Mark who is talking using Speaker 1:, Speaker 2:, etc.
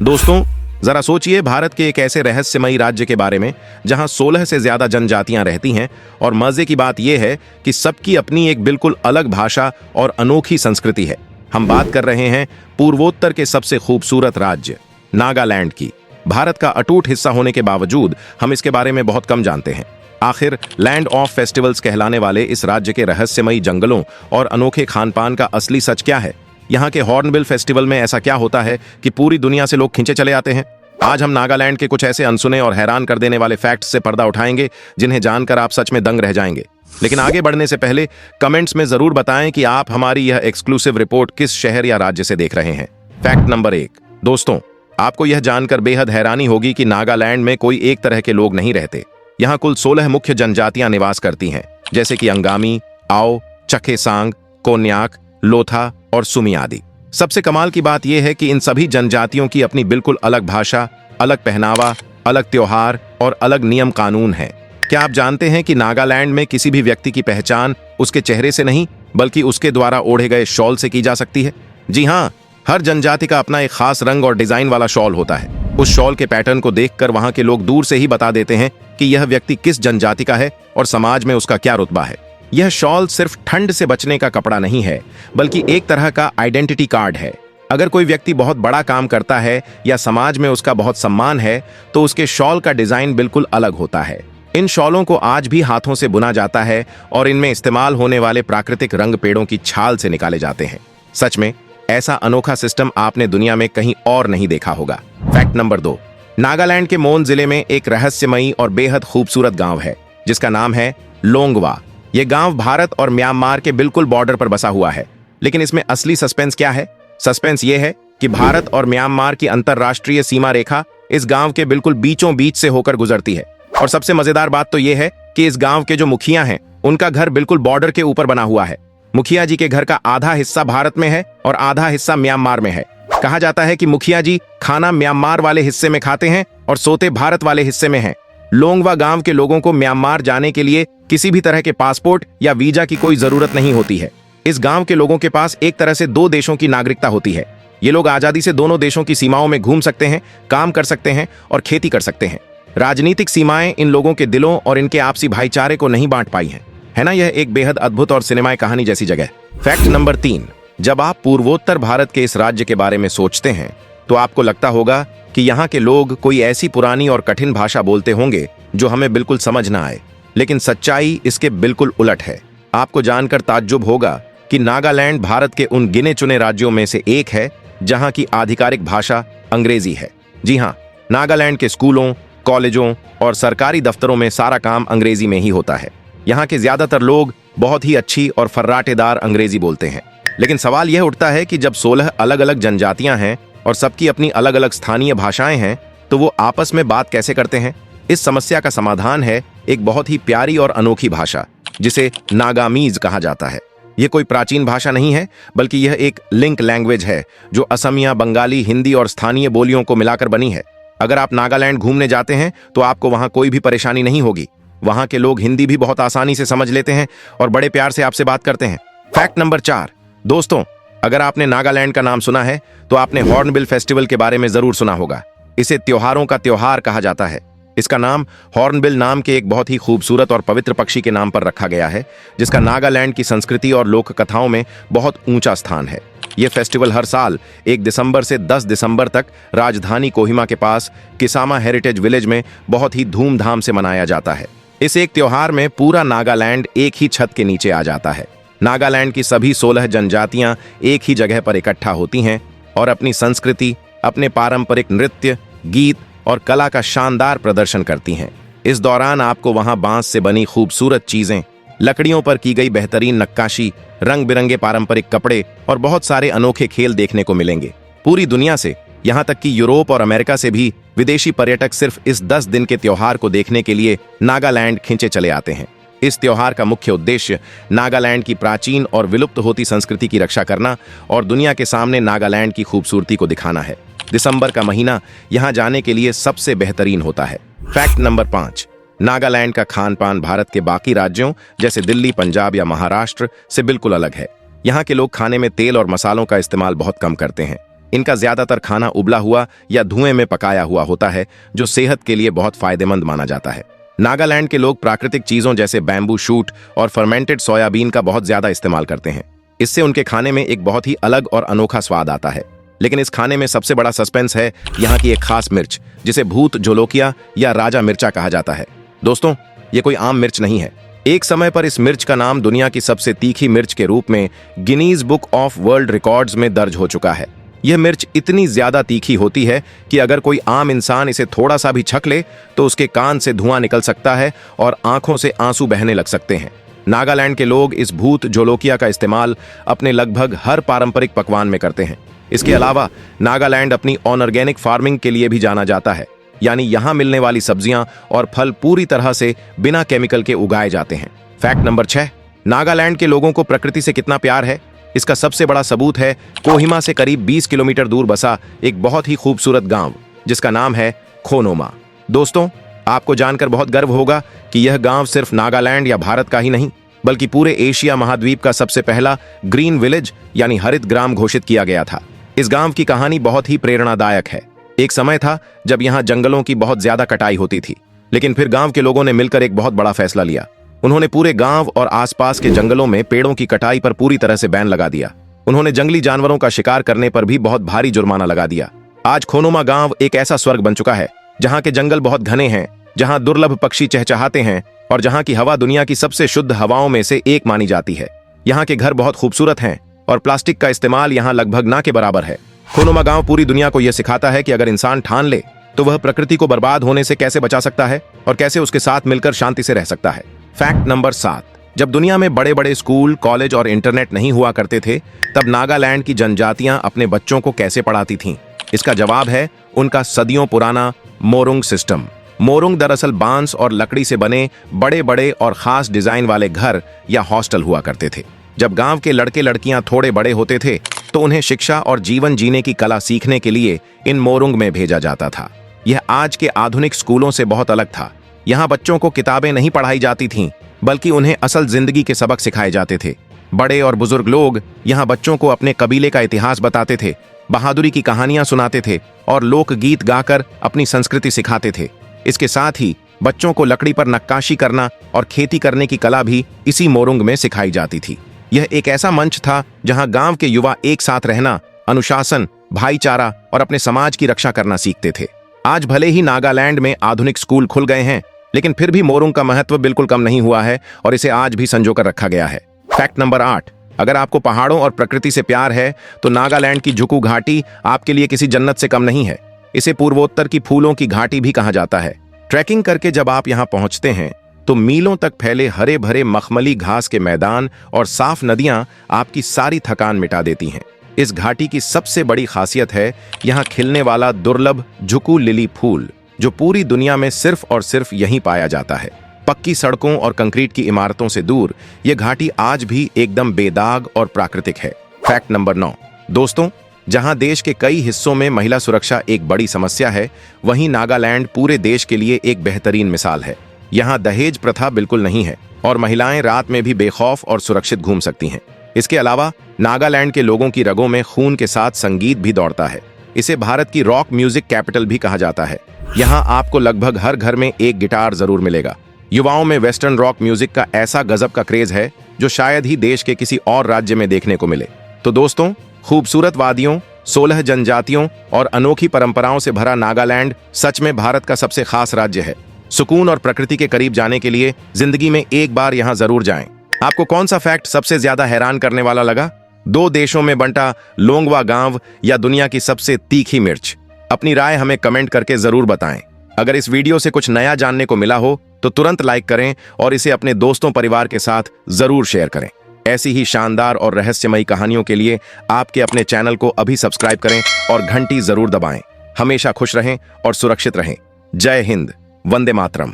Speaker 1: दोस्तों, जरा सोचिए भारत के एक ऐसे रहस्यमयी राज्य के बारे में जहां 16 से ज्यादा जनजातियां रहती हैं और मजे की बात यह है कि सबकी अपनी एक बिल्कुल अलग भाषा और अनोखी संस्कृति है। हम बात कर रहे हैं पूर्वोत्तर के सबसे खूबसूरत राज्य नागालैंड की। भारत का अटूट हिस्सा होने के बावजूद हम इसके बारे में बहुत कम जानते हैं। आखिर लैंड ऑफ फेस्टिवल्स कहलाने वाले इस राज्य के रहस्यमयी जंगलों और अनोखे खानपान का असली सच क्या है? यहाँ के हॉर्नबिल फेस्टिवल में ऐसा क्या होता है कि पूरी दुनिया से लोग खींचे चले आते हैं? आज हम नागालैंड के कुछ ऐसे अनसुने और हैरान कर देने वाले फैक्ट्स से पर्दा उठाएंगे जिन्हें जानकर आप सच में दंग रह जाएंगे। लेकिन आगे बढ़ने से पहले कमेंट्स में जरूर बताएं कि आप हमारी यह एक्सक्लूसिव रिपोर्ट किस शहर या राज्य से देख रहे हैं। Fact number 1। दोस्तों, आपको यह जानकर बेहद हैरानी होगी कि नागालैंड में कोई एक तरह के लोग नहीं रहते। यहाँ कुल 16 मुख्य जनजातियां निवास करती हैं, जैसे कि अंगामी, आओ, चखेसांग, कोन्याक, लोथा और सुमी आदि। सबसे कमाल की बात यह है कि इन सभी जनजातियों की अपनी बिल्कुल अलग भाषा, अलग पहनावा, अलग त्योहार और अलग नियम कानून है। क्या आप जानते हैं कि नागालैंड में किसी भी व्यक्ति की पहचान उसके चेहरे से नहीं बल्कि उसके द्वारा ओढ़े गए शॉल से की जा सकती है? जी हाँ, हर जनजाति का अपना एक खास रंग और डिजाइन वाला शॉल होता है। उस शॉल के पैटर्न को देखकर वहां के लोग दूर से ही बता देते हैं कि यह व्यक्ति किस जनजाति का है और समाज में उसका क्या रुतबा है। यह शॉल सिर्फ ठंड से बचने का कपड़ा नहीं है, बल्कि एक तरह का आइडेंटिटी कार्ड है। अगर कोई व्यक्ति बहुत बड़ा काम करता है या समाज में उसका बहुत सम्मान है, तो उसके शॉल का डिजाइन बिल्कुल अलग होता है। इन शॉलों को आज भी हाथों से बुना जाता है और इनमें इस्तेमाल होने वाले प्राकृतिक रंग पेड़ों की छाल से निकाले जाते हैं। सच में ऐसा अनोखा सिस्टम आपने दुनिया में कहीं और नहीं देखा होगा। Fact number 2। नागालैंड के मोन जिले में एक रहस्यमयी और बेहद खूबसूरत गांव है जिसका नाम है लोंगवा। यह गांव भारत और म्यांमार के बिल्कुल बॉर्डर पर बसा हुआ है। लेकिन इसमें असली सस्पेंस क्या है? सस्पेंस यह है कि भारत और म्यांमार की अंतरराष्ट्रीय सीमा रेखा इस गांव के बिल्कुल बीचों बीच से होकर गुजरती है। और सबसे मजेदार बात तो यह है कि इस गांव के जो मुखिया हैं, उनका घर बिल्कुल बॉर्डर के ऊपर बना हुआ है। मुखिया जी के घर का आधा हिस्सा भारत में है और आधा हिस्सा म्यांमार में है। कहा जाता है कि मुखिया जी खाना म्यांमार वाले हिस्से में खाते हैं और सोते भारत वाले हिस्से में हैं। लोंगवा गांव के लोगों को म्यांमार जाने के लिए किसी भी तरह के पासपोर्ट या वीजा की कोई जरूरत नहीं होती है। इस गांव के लोगों के पास एक तरह से 2 देशों की नागरिकता होती है। ये लोग आजादी से दोनों देशों की सीमाओं में घूम सकते हैं, काम कर सकते हैं और खेती कर सकते हैं। राजनीतिक सीमाएं इन लोगों के दिलों और इनके आपसी भाईचारे को नहीं बांट पाई हैं। है ना यह एक बेहद अद्भुत और सिनेमाई कहानी जैसी जगह। Fact number 3। जब आप पूर्वोत्तर भारत के इस राज्य के बारे में सोचते हैं तो आपको लगता होगा कि यहाँ के लोग कोई ऐसी पुरानी और कठिन भाषा बोलते होंगे जो हमें बिल्कुल समझ ना आए। लेकिन सच्चाई इसके बिल्कुल उलट है। आपको जानकर ताज्जुब होगा कि नागालैंड भारत के उन गिने चुने राज्यों में से एक है जहाँ की आधिकारिक भाषा अंग्रेजी है। जी हाँ, नागालैंड के स्कूलों, कॉलेजों और सरकारी दफ्तरों में सारा काम अंग्रेजी में ही होता है। यहाँ के ज्यादातर लोग बहुत ही अच्छी और फर्राटेदार अंग्रेजी बोलते हैं। लेकिन सवाल यह उठता है कि जब 16 अलग अलग जनजातियां हैं और सबकी अपनी अलग अलग स्थानीय भाषाएं हैं, तो वो आपस में बात कैसे करते हैं? इस समस्या का समाधान है एक बहुत ही प्यारी और अनोखी भाषा जिसे नागामीज कहा जाता है। यह कोई प्राचीन भाषा नहीं है, बल्कि यह एक लिंक लैंग्वेज है जो असमिया, बंगाली, हिंदी और स्थानीय बोलियों को मिलाकर बनी है। अगर आप नागालैंड घूमने जाते हैं तो आपको वहां कोई भी परेशानी नहीं होगी। वहां के लोग हिंदी भी बहुत आसानी से समझ लेते हैं और बड़े प्यार से आपसे बात करते हैं। Fact number 4। दोस्तों, अगर आपने नागालैंड का नाम सुना है तो आपने हॉर्नबिल फेस्टिवल के बारे में जरूर सुना होगा। इसे त्योहारों का त्योहार कहा जाता है। इसका नाम हॉर्नबिल नाम के एक बहुत ही खूबसूरत और पवित्र पक्षी के नाम पर रखा गया है, जिसका नागालैंड की संस्कृति और लोक कथाओं में बहुत ऊंचा स्थान है। यह फेस्टिवल हर साल 1 दिसंबर से 10 दिसंबर तक राजधानी कोहिमा के पास किसामा हेरिटेज विलेज में बहुत ही धूमधाम से मनाया जाता है। इस एक त्योहार में पूरा नागालैंड एक ही छत के नीचे आ जाता है। नागालैंड की सभी 16 जनजातियां एक ही जगह पर इकट्ठा होती हैं और अपनी संस्कृति, अपने पारंपरिक नृत्य, गीत और कला का शानदार प्रदर्शन करती हैं। इस दौरान आपको वहां बांस से बनी खूबसूरत चीजें, लकड़ियों पर की गई बेहतरीन नक्काशी, रंग बिरंगे पारंपरिक कपड़े और बहुत सारे अनोखे खेल देखने को मिलेंगे। पूरी दुनिया से, यहाँ तक कि यूरोप और अमेरिका से भी विदेशी पर्यटक सिर्फ इस 10 दिन के त्योहार को देखने के लिए नागालैंड खींचे चले आते हैं। इस त्योहार का मुख्य उद्देश्य नागालैंड की प्राचीन और विलुप्त होती संस्कृति की रक्षा करना और दुनिया के सामने नागालैंड की खूबसूरती को दिखाना है। दिसंबर का महीना यहाँ जाने के लिए सबसे बेहतरीन होता है। Fact number 5। नागालैंड का खान पान भारत के बाकी राज्यों जैसे दिल्ली, पंजाब या महाराष्ट्र से बिल्कुल अलग है। यहाँ के लोग खाने में तेल और मसालों का इस्तेमाल बहुत कम करते हैं। इनका ज्यादातर खाना उबला हुआ या धुएं में पकाया हुआ होता है, जो सेहत के लिए बहुत फायदेमंद माना जाता है। नागालैंड के लोग प्राकृतिक चीजों जैसे बैम्बू शूट और फर्मेंटेड सोयाबीन का बहुत ज्यादा इस्तेमाल करते हैं। इससे उनके खाने में एक बहुत ही अलग और अनोखा स्वाद आता है। लेकिन इस खाने में सबसे बड़ा सस्पेंस है यहाँ की एक खास मिर्च, जिसे भूत जोलोकिया या राजा मिर्चा कहा जाता है। दोस्तों, ये कोई आम मिर्च नहीं है। एक समय पर इस मिर्च का नाम दुनिया की सबसे तीखी मिर्च के रूप में Guinness book of world records में दर्ज हो चुका है। यह मिर्च इतनी ज्यादा तीखी होती है कि अगर कोई आम इंसान इसे थोड़ा सा भी छक ले तो उसके कान से धुआं निकल सकता है और आंखों से आंसू बहने लग सकते हैं। नागालैंड के लोग इस भूत जोलोकिया का इस्तेमाल अपने लगभग हर पारंपरिक पकवान में करते हैं। इसके अलावा नागालैंड अपनी ऑर्गेनिक फार्मिंग के लिए भी जाना जाता है, यानी यहाँ मिलने वाली सब्जियां और फल पूरी तरह से बिना केमिकल के उगाए जाते हैं। फैक्ट नंबर 6, नागालैंड के लोगों को प्रकृति से कितना प्यार है, इसका सबसे बड़ा सबूत है कोहिमा से करीब 20 किलोमीटर दूर बसा एक बहुत ही खूबसूरत गांव, जिसका नाम है खोनोमा। दोस्तों, आपको जानकर बहुत गर्व होगा कि यह गांव सिर्फ नागालैंड या भारत का ही नहीं, बल्कि पूरे एशिया महाद्वीप का सबसे पहला ग्रीन विलेज यानी हरित ग्राम घोषित किया गया था। इस गांव की कहानी बहुत ही प्रेरणादायक है। एक समय था जब यहाँ जंगलों की बहुत ज्यादा कटाई होती थी, लेकिन फिर गांव के लोगों ने मिलकर एक बहुत बड़ा फैसला लिया। उन्होंने पूरे गांव और आसपास के जंगलों में पेड़ों की कटाई पर पूरी तरह से बैन लगा दिया। उन्होंने जंगली जानवरों का शिकार करने पर भी बहुत भारी जुर्माना लगा दिया। आज खोनोमा गांव एक ऐसा स्वर्ग बन चुका है जहाँ के जंगल बहुत घने हैं, जहाँ दुर्लभ पक्षी चहचहाते हैं और जहाँ की हवा दुनिया की सबसे शुद्ध हवाओं में से एक मानी जाती है। यहाँ के घर बहुत खूबसूरत हैं और प्लास्टिक का इस्तेमाल यहाँ लगभग ना के बराबर है। खोनोमा गांव पूरी दुनिया को यह सिखाता है कि अगर इंसान ठान ले तो वह प्रकृति को बर्बाद होने से कैसे बचा सकता है और कैसे उसके साथ मिलकर शांति से रह सकता है। फैक्ट नंबर 7, जब दुनिया में बड़े बड़े स्कूल, कॉलेज और इंटरनेट नहीं हुआ करते थे, तब नागालैंड की जनजातियां अपने बच्चों को कैसे पढ़ाती थीं? इसका जवाब है उनका सदियों पुराना मोरुंग सिस्टम। मोरुंग दरअसल बांस और लकड़ी से बने बड़े बड़े और खास डिजाइन वाले घर या हॉस्टल हुआ करते थे। जब गांव के लड़के लड़कियां थोड़े बड़े होते थे तो उन्हें शिक्षा और जीवन जीने की कला सीखने के लिए इन मोरुंग में भेजा जाता था। यह आज के आधुनिक स्कूलों से बहुत अलग था। यहाँ बच्चों को किताबें नहीं पढ़ाई जाती थीं, बल्कि उन्हें असल जिंदगी के सबक सिखाए जाते थे। बड़े और बुजुर्ग लोग यहाँ बच्चों को अपने कबीले का इतिहास बताते थे, बहादुरी की कहानियां सुनाते थे और लोकगीत गाकर अपनी संस्कृति सिखाते थे। इसके साथ ही बच्चों को लकड़ी पर नक्काशी करना और खेती करने की कला भी इसी मोरुंग में सिखाई जाती थी। यह एक ऐसा मंच था जहां गांव के युवा एक साथ रहना, अनुशासन, भाईचारा और अपने समाज की रक्षा करना सीखते थे। आज भले ही नागालैंड में आधुनिक स्कूल खुल गए हैं, लेकिन फिर भी मोरुंग का महत्व बिल्कुल कम नहीं हुआ है और इसे आज भी संजोकर रखा गया है। फैक्ट नंबर 8, अगर आपको पहाड़ों और प्रकृति से प्यार है तो नागालैंड की जुकू घाटी आपके लिए किसी जन्नत से कम नहीं है। इसे पूर्वोत्तर की फूलों की घाटी भी कहा जाता है। ट्रैकिंग करके जब आप यहाँ पहुंचते हैं तो मीलों तक फैले हरे भरे मखमली घास के मैदान और साफ नदियां आपकी सारी थकान मिटा देती हैं। इस घाटी की सबसे बड़ी खासियत है यहाँ खिलने वाला दुर्लभ जुकू लिली फूल, जो पूरी दुनिया में सिर्फ और सिर्फ यहीं पाया जाता है। पक्की सड़कों और कंक्रीट की इमारतों से दूर यह घाटी आज भी एकदम बेदाग और प्राकृतिक है। फैक्ट नंबर 9, दोस्तों, जहां देश के कई हिस्सों में महिला सुरक्षा एक बड़ी समस्या है, वहीं नागालैंड पूरे देश के लिए एक बेहतरीन मिसाल है। यहाँ दहेज प्रथा बिल्कुल नहीं है और महिलाएं रात में भी बेखौफ और सुरक्षित घूम सकती हैं। इसके अलावा नागालैंड के लोगों की रगों में खून के साथ संगीत भी दौड़ता है। इसे भारत की रॉक म्यूजिक कैपिटल भी कहा जाता है। यहाँ आपको लगभग हर घर में एक गिटार जरूर मिलेगा। युवाओं में वेस्टर्न रॉक म्यूजिक का ऐसा गजब का क्रेज है जो शायद ही देश के किसी और राज्य में देखने को मिले। तो दोस्तों, खूबसूरत वादियों, 16 जनजातियों और अनोखी परंपराओं से भरा नागालैंड सच में भारत का सबसे खास राज्य है। सुकून और प्रकृति के करीब जाने के लिए जिंदगी में एक बार यहाँ जरूर जाएं। आपको कौन सा फैक्ट सबसे ज्यादा हैरान करने वाला लगा? 2 देशों में बंटा लोंगवा गांव या दुनिया की सबसे तीखी मिर्च? अपनी राय हमें कमेंट करके जरूर बताएं। अगर इस वीडियो से कुछ नया जानने को मिला हो तो तुरंत लाइक करें और इसे अपने दोस्तों परिवार के साथ जरूर शेयर करें। ऐसी ही शानदार और रहस्यमयी कहानियों के लिए आपके अपने चैनल को अभी सब्सक्राइब करें और घंटी जरूर दबाएं। हमेशा खुश रहें और सुरक्षित रहें। जय हिंद, वंदे मातरम।